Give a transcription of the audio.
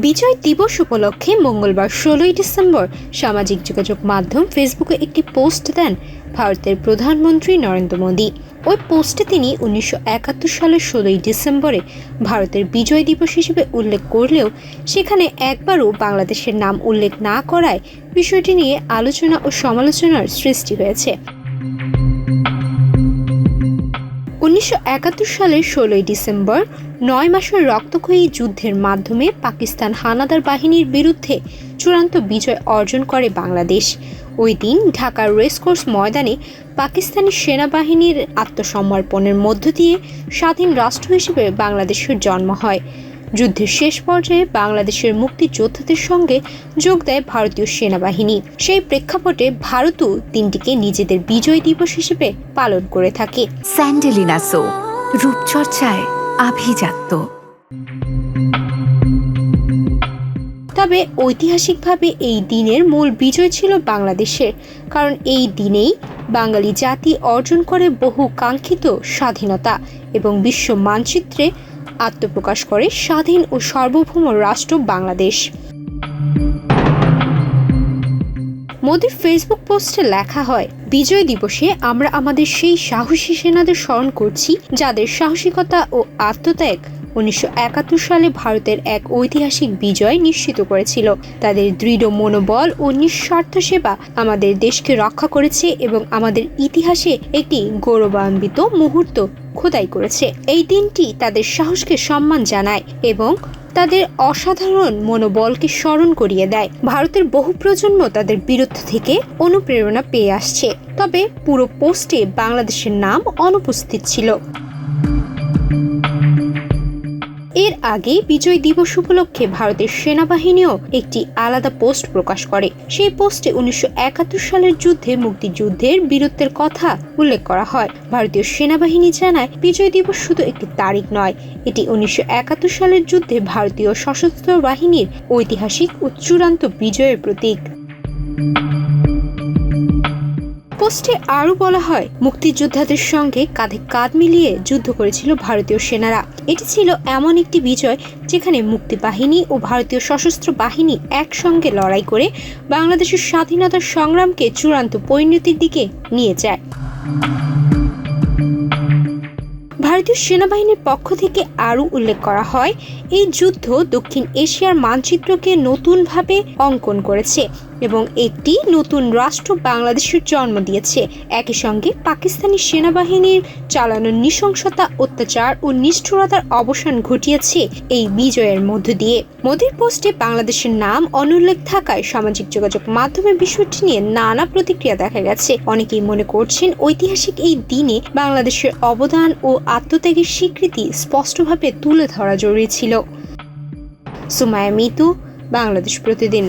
বিজয় দিবস উপলক্ষে মঙ্গলবার ১৬ই ডিসেম্বর সামাজিক যোগাযোগ মাধ্যম ফেসবুকে একটি পোস্ট দেন ভারতের প্রধানমন্ত্রী নরেন্দ্র মোদী। ওই পোস্টে তিনি ১৯৭১ সালের ১৬ই ডিসেম্বরে ভারতের বিজয় দিবস হিসেবে উল্লেখ করলেও সেখানে একবারও বাংলাদেশের নাম উল্লেখ না করায় বিষয়টি নিয়ে আলোচনা ও সমালোচনার সৃষ্টি হয়েছে। ১৯৭১ সালের ১৬ই ডিসেম্বর ৯ মাসের রক্তক্ষয়ী যুদ্ধের মাধ্যমে পাকিস্তান হানাদার বাহিনীর বিরুদ্ধে চূড়ান্ত বিজয় অর্জন করে বাংলাদেশ। ওই দিন ঢাকার রেসকোর্স ময়দানে পাকিস্তানি সেনাবাহিনীর আত্মসমর্পণের মধ্য দিয়ে স্বাধীন রাষ্ট্র হিসেবে বাংলাদেশের জন্ম হয়। যুদ্ধের শেষ পর্যায়ে বাংলাদেশের মুক্তিযোদ্ধাদের সঙ্গে যোগ দেয় ভারতীয় সেনাবাহিনী। সেই প্রেক্ষাপটে ভারতও দিনটিকে নিজেদের বিজয় দিবস হিসেবে পালন করে থাকে। স্যান্ডেলিনা সো, রূপচর্চায় আভিজাত্য। তবে ঐতিহাসিকভাবে এই দিনের মূল বিজয় ছিল বাংলাদেশের, কারণ এই দিনেই বাঙালি জাতি অর্জন করে বহু কাঙ্ক্ষিত স্বাধীনতা এবং বিশ্ব মানচিত্রে আত্মপ্রকাশ করে স্বাধীন ও সার্বভৌম রাষ্ট্র বাংলাদেশ। মোদির ফেসবুক পোস্টে লেখা হয়, বিজয় দিবসে আমরা আমাদের সেই সাহসী সেনাদের স্মরণ করছি যাদের সাহসিকতা ও আত্মত্যাগ ১৯৭১ সালে ভারতের এক ঐতিহাসিক বিজয় নিশ্চিত করেছিল। তাদের দৃঢ় মনোবল ও নিঃস্বার্থ সেবা আমাদের দেশকে রক্ষা করেছে এবং আমাদের ইতিহাসে একটি গৌরবান্বিত মুহূর্ত খোদাই করেছে। এই দিনটি তাদের সাহসকে সম্মান জানায় এবং তাদের অসাধারণ মনোবলকে স্মরণ করিয়ে দেয়। ভারতের বহু প্রজন্ম তাদের বীরত্ব থেকে অনুপ্রেরণা পেয়ে আসছে। তবে পুরো পোস্টে বাংলাদেশের নাম অনুপস্থিত ছিল। এর আগে বিজয় দিবস উপলক্ষে ভারতের সেনাবাহিনীও একটি আলাদা পোস্ট প্রকাশ করে। সেই পোস্টে ১৯৭১ সালের যুদ্ধে মুক্তিযুদ্ধের বীরত্বের কথা উল্লেখ করা হয়। ভারতীয় সেনাবাহিনী জানায়, বিজয় দিবস শুধু একটি তারিখ নয়, এটি ১৯৭১ সালের যুদ্ধে ভারতীয় সশস্ত্র বাহিনীর ঐতিহাসিক ও চূড়ান্ত বিজয়ের প্রতীক। পোস্টে আরও বলা হয়, মুক্তিযোদ্ধাদের সঙ্গে কাঁধে কাঁধ মিলিয়ে যুদ্ধ করেছিল ভারতীয় সেনারা। এটি ছিল এমন একটি বিজয় যেখানে মুক্তিবাহিনী ও ভারতীয় সশস্ত্র বাহিনী একসঙ্গে লড়াই করে বাংলাদেশের স্বাধীনতার সংগ্রামকে চূড়ান্ত পরিণতির দিকে নিয়ে যায়। ভারতীয় সেনাবাহিনীর পক্ষ থেকে আরও উল্লেখ করা হয়, এই যুদ্ধ দক্ষিণ এশিয়ার মানচিত্রকে নতুনভাবে অঙ্কন করেছে এবং একটি নতুন রাষ্ট্র বাংলাদেশের জন্ম দিয়েছে। একই সঙ্গে পাকিস্তানি সেনাবাহিনীর চালানো নৃশংসতা, অত্যাচার ও নিষ্ঠুরতার অবসান ঘটিয়েছে এই বিজয়ের মধ্য দিয়ে। মোদির পোস্টে বাংলাদেশের নাম অনুল্লেখ থাকায় সামাজিক যোগাযোগ মাধ্যমে বিষয়টি নিয়ে নানা প্রতিক্রিয়া দেখা গেছে। অনেকেই মনে করছেন, ঐতিহাসিক এই দিনে বাংলাদেশের অবদান ও আত্মত্যাগের স্বীকৃতি স্পষ্টভাবে তুলে ধরা জরুরি ছিল। সুমাইয়া মিতু, বাংলাদেশ প্রতিদিন।